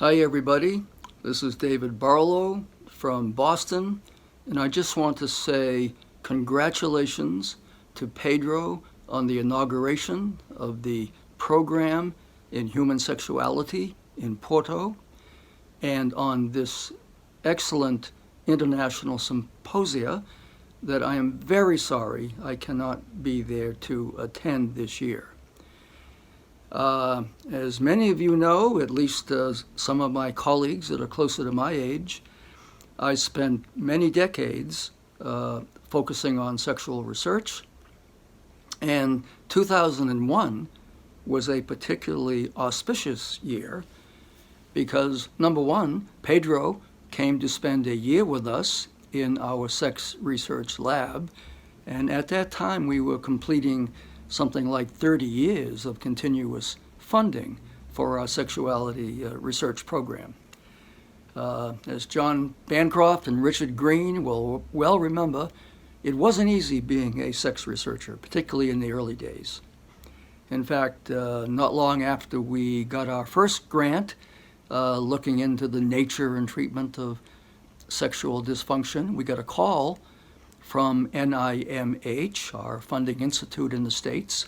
Hi everybody, this is David Barlow from Boston, and I just want to say congratulations to Pedro on the inauguration of the program in human sexuality in Porto and on this excellent international symposia that I am very sorry I cannot be there to attend this year. As many of you know, at least some of my colleagues that are closer to my age, I spent many decades focusing on sexual research, and 2001 was a particularly auspicious year because, number one, Pedro came to spend a year with us in our sex research lab, and at that time we were completing something like 30 years of continuous funding for our sexuality research program. As John Bancroft and Richard Green will well remember, it wasn't easy being a sex researcher, particularly in the early days. In fact, not long after we got our first grant looking into the nature and treatment of sexual dysfunction, we got a call from NIMH, our funding institute in the States,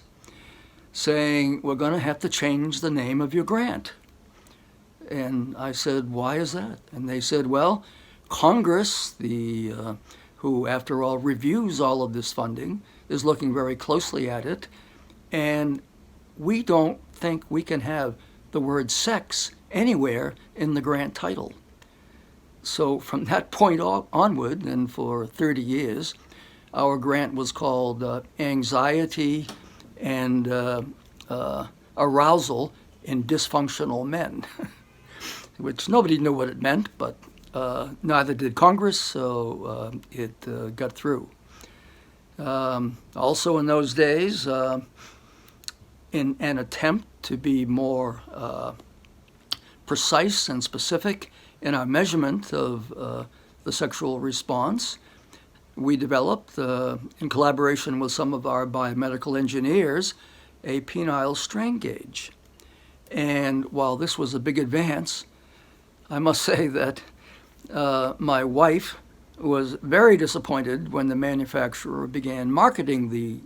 saying, we're going to have to change the name of your grant. And I said, why is that? And they said, well, Congress, who after all reviews all of this funding, is looking very closely at it, and we don't think we can have the word sex anywhere in the grant title. So from that point onward, and for 30 years, our grant was called Anxiety and Arousal in Dysfunctional Men, which nobody knew what it meant, but neither did Congress, so it got through. Also in those days, in an attempt to be more precise and specific in our measurement of the sexual response, we developed, in collaboration with some of our biomedical engineers, a penile strain gauge. And while this was a big advance, I must say that my wife was very disappointed when the manufacturer began marketing the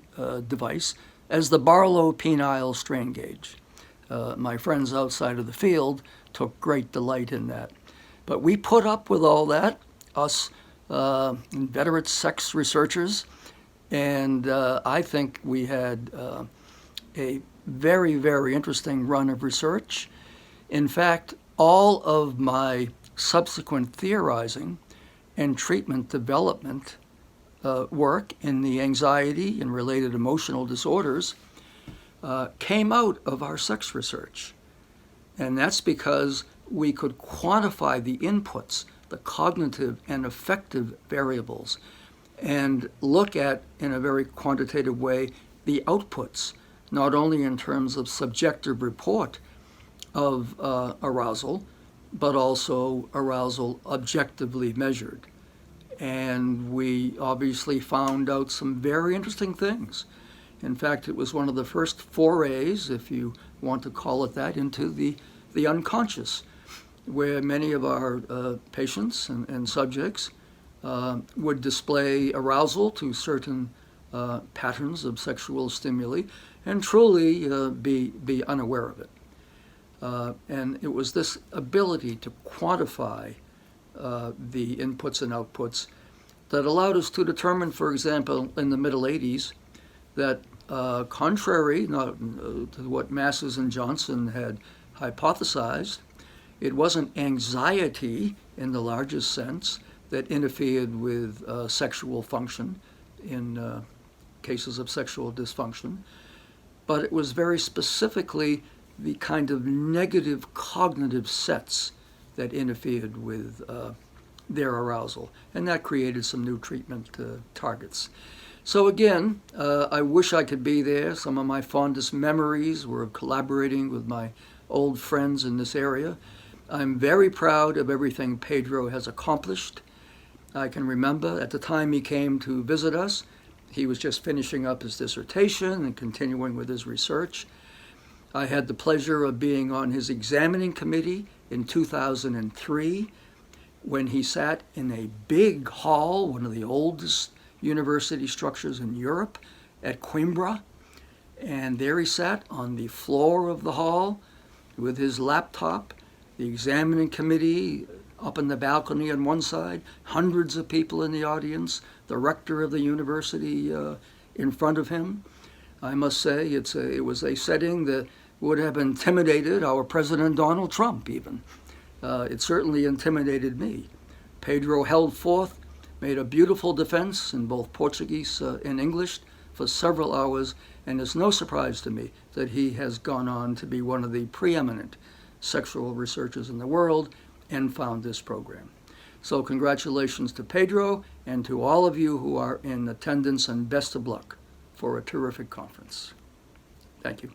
device as the Barlow penile strain gauge. My friends outside of the field took great delight in that. But we put up with all that, us inveterate sex researchers, and I think we had a very, very interesting run of research. In fact, all of my subsequent theorizing and treatment development work in the anxiety and related emotional disorders came out of our sex research. And that's because we could quantify the inputs, the cognitive and affective variables, and look at, in a very quantitative way, the outputs, not only in terms of subjective report of arousal, but also arousal objectively measured. And we obviously found out some very interesting things. In fact, it was one of the first forays, if you want to call it that, into the unconscious, where many of our patients and subjects would display arousal to certain patterns of sexual stimuli and truly be unaware of it. And it was this ability to quantify the inputs and outputs that allowed us to determine, for example, in the middle 80s, that contrary to what Masses and Johnson had hypothesized, it wasn't anxiety in the largest sense that interfered with sexual function in cases of sexual dysfunction, but it was very specifically the kind of negative cognitive sets that interfered with their arousal, and that created some new treatment targets. So again, I wish I could be there. Some of my fondest memories were collaborating with my old friends in this area. I'm very proud of everything Pedro has accomplished. I can remember at the time he came to visit us, he was just finishing up his dissertation and continuing with his research. I had the pleasure of being on his examining committee in 2003 when he sat in a big hall, one of the oldest university structures in Europe, at Coimbra. And there he sat on the floor of the hall with his laptop, the examining committee up in the balcony on one side, hundreds of people in the audience, the rector of the university in front of him. I must say it was a setting that would have intimidated our President Donald Trump even. It certainly intimidated me. Pedro held forth, made a beautiful defense in both Portuguese and English for several hours, and it's no surprise to me that he has gone on to be one of the preeminent sexual researchers in the world and found this program. So congratulations to Pedro and to all of you who are in attendance, and best of luck for a terrific conference. Thank you.